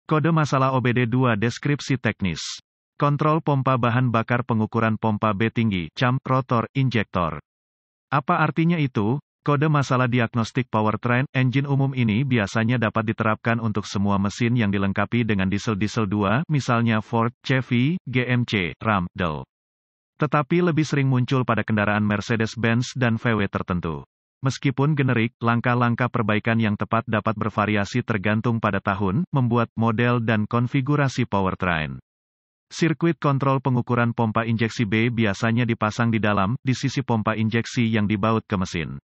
Kode masalah OBD2 deskripsi teknis. Kontrol pompa bahan bakar pengukuran pompa B tinggi, cam, rotor, injektor. Apa artinya itu? Kode masalah diagnostik powertrain engine umum ini biasanya dapat diterapkan untuk semua mesin yang dilengkapi dengan diesel-diesel 2, misalnya Ford, Chevy, GMC, Ram, Dell. Tetapi lebih sering muncul pada kendaraan Mercedes-Benz dan VW tertentu. Meskipun generik, langkah-langkah perbaikan yang tepat dapat bervariasi tergantung pada tahun, membuat, model dan konfigurasi powertrain. Sirkuit kontrol pengukuran pompa injeksi B biasanya dipasang di sisi pompa injeksi yang dibaut ke mesin.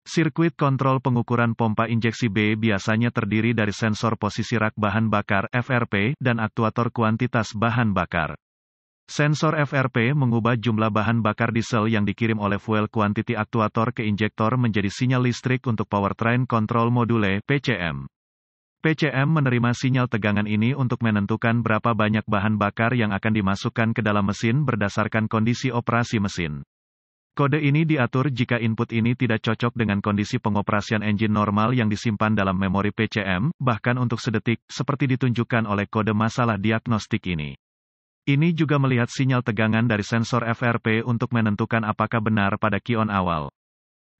Sirkuit kontrol pengukuran pompa injeksi B biasanya terdiri dari sensor posisi rak bahan bakar (FRP) dan aktuator kuantitas bahan bakar. Sensor FRP mengubah jumlah bahan bakar diesel yang dikirim oleh fuel quantity aktuator ke injektor menjadi sinyal listrik untuk powertrain control module (PCM). PCM menerima sinyal tegangan ini untuk menentukan berapa banyak bahan bakar yang akan dimasukkan ke dalam mesin berdasarkan kondisi operasi mesin. Kode ini diatur jika input ini tidak cocok dengan kondisi pengoperasian engine normal yang disimpan dalam memori PCM, bahkan untuk sedetik, seperti ditunjukkan oleh kode masalah diagnostik ini. Ini juga melihat sinyal tegangan dari sensor FRP untuk menentukan apakah benar pada kion awal.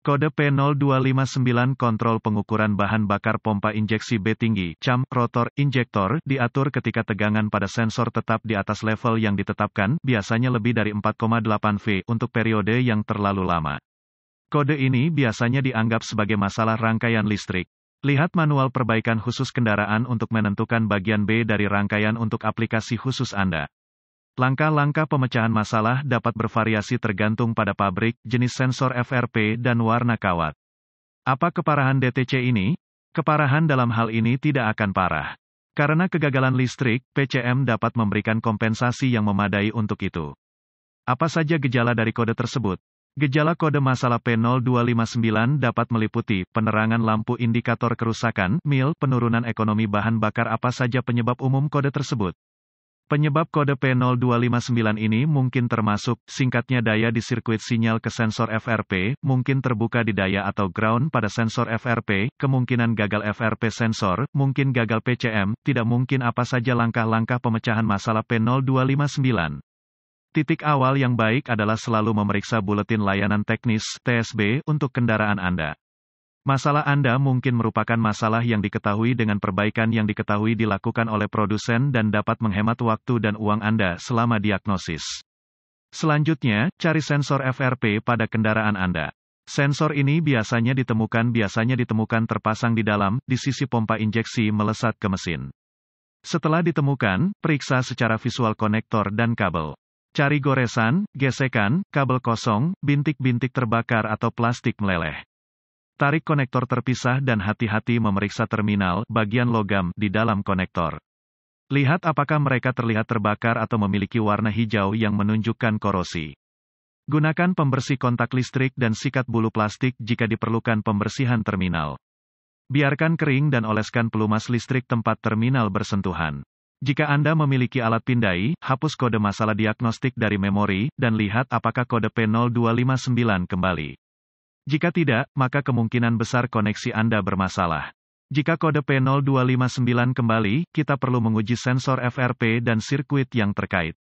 Kode P0259 kontrol pengukuran bahan bakar pompa injeksi B tinggi, cam, rotor, injektor, diatur ketika tegangan pada sensor tetap di atas level yang ditetapkan, biasanya lebih dari 4,8 V untuk periode yang terlalu lama. Kode ini biasanya dianggap sebagai masalah rangkaian listrik. Lihat manual perbaikan khusus kendaraan untuk menentukan bagian B dari rangkaian untuk aplikasi khusus Anda. Langkah-langkah pemecahan masalah dapat bervariasi tergantung pada pabrik, jenis sensor FRP, dan warna kawat. Apa keparahan DTC ini? Keparahan dalam hal ini tidak akan parah. Karena kegagalan listrik, PCM dapat memberikan kompensasi yang memadai untuk itu. Apa saja gejala dari kode tersebut? Gejala kode masalah P0259 dapat meliputi penerangan lampu indikator kerusakan, MIL, penurunan ekonomi bahan bakar. Apa saja penyebab umum kode tersebut? Penyebab kode P0259 ini mungkin termasuk, singkatnya daya di sirkuit sinyal ke sensor FRP, mungkin terbuka di daya atau ground pada sensor FRP, kemungkinan gagal FRP sensor, mungkin gagal PCM, tidak mungkin. Apa saja langkah-langkah pemecahan masalah P0259? Titik awal yang baik adalah selalu memeriksa buletin layanan teknis, TSB, untuk kendaraan Anda. Masalah Anda mungkin merupakan masalah yang diketahui dengan perbaikan yang diketahui dilakukan oleh produsen dan dapat menghemat waktu dan uang Anda selama diagnosis. Selanjutnya, cari sensor FRP pada kendaraan Anda. Sensor ini biasanya ditemukan terpasang di sisi pompa injeksi melesat ke mesin. Setelah ditemukan, periksa secara visual konektor dan kabel. Cari goresan, gesekan, kabel kosong, bintik-bintik terbakar atau plastik meleleh. Tarik konektor terpisah dan hati-hati memeriksa terminal, bagian logam, di dalam konektor. Lihat apakah mereka terlihat terbakar atau memiliki warna hijau yang menunjukkan korosi. Gunakan pembersih kontak listrik dan sikat bulu plastik jika diperlukan pembersihan terminal. Biarkan kering dan oleskan pelumas listrik tempat terminal bersentuhan. Jika Anda memiliki alat pindai, hapus kode masalah diagnostik dari memori, dan lihat apakah kode P0259 kembali. Jika tidak, maka kemungkinan besar koneksi Anda bermasalah. Jika kode P0259 kembali, kita perlu menguji sensor FRP dan sirkuit yang terkait.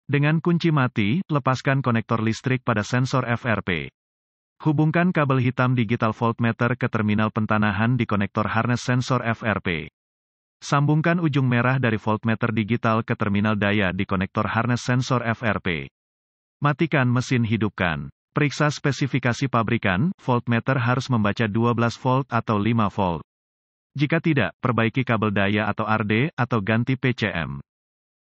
Dengan kunci mati, lepaskan konektor listrik pada sensor FRP. Hubungkan kabel hitam digital voltmeter ke terminal pentanahan di konektor harness sensor FRP. Sambungkan ujung merah dari voltmeter digital ke terminal daya di konektor harness sensor FRP. Matikan mesin, hidupkan. Periksa spesifikasi pabrikan, voltmeter harus membaca 12 volt atau 5 volt. Jika tidak, perbaiki kabel daya atau RD, atau ganti PCM.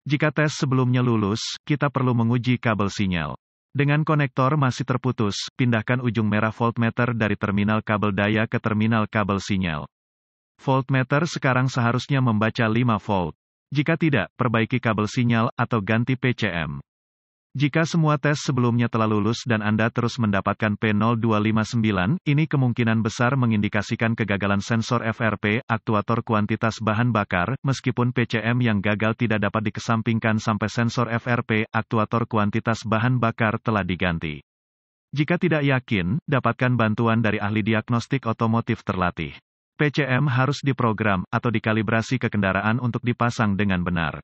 Jika tes sebelumnya lulus, kita perlu menguji kabel sinyal. Dengan konektor masih terputus, pindahkan ujung merah voltmeter dari terminal kabel daya ke terminal kabel sinyal. Voltmeter sekarang seharusnya membaca 5 volt. Jika tidak, perbaiki kabel sinyal, atau ganti PCM. Jika semua tes sebelumnya telah lulus dan Anda terus mendapatkan P0259, ini kemungkinan besar mengindikasikan kegagalan sensor FRP, aktuator kuantitas bahan bakar, meskipun PCM yang gagal tidak dapat dikesampingkan sampai sensor FRP, aktuator kuantitas bahan bakar telah diganti. Jika tidak yakin, dapatkan bantuan dari ahli diagnostik otomotif terlatih. PCM harus diprogram atau dikalibrasi ke kendaraan untuk dipasang dengan benar.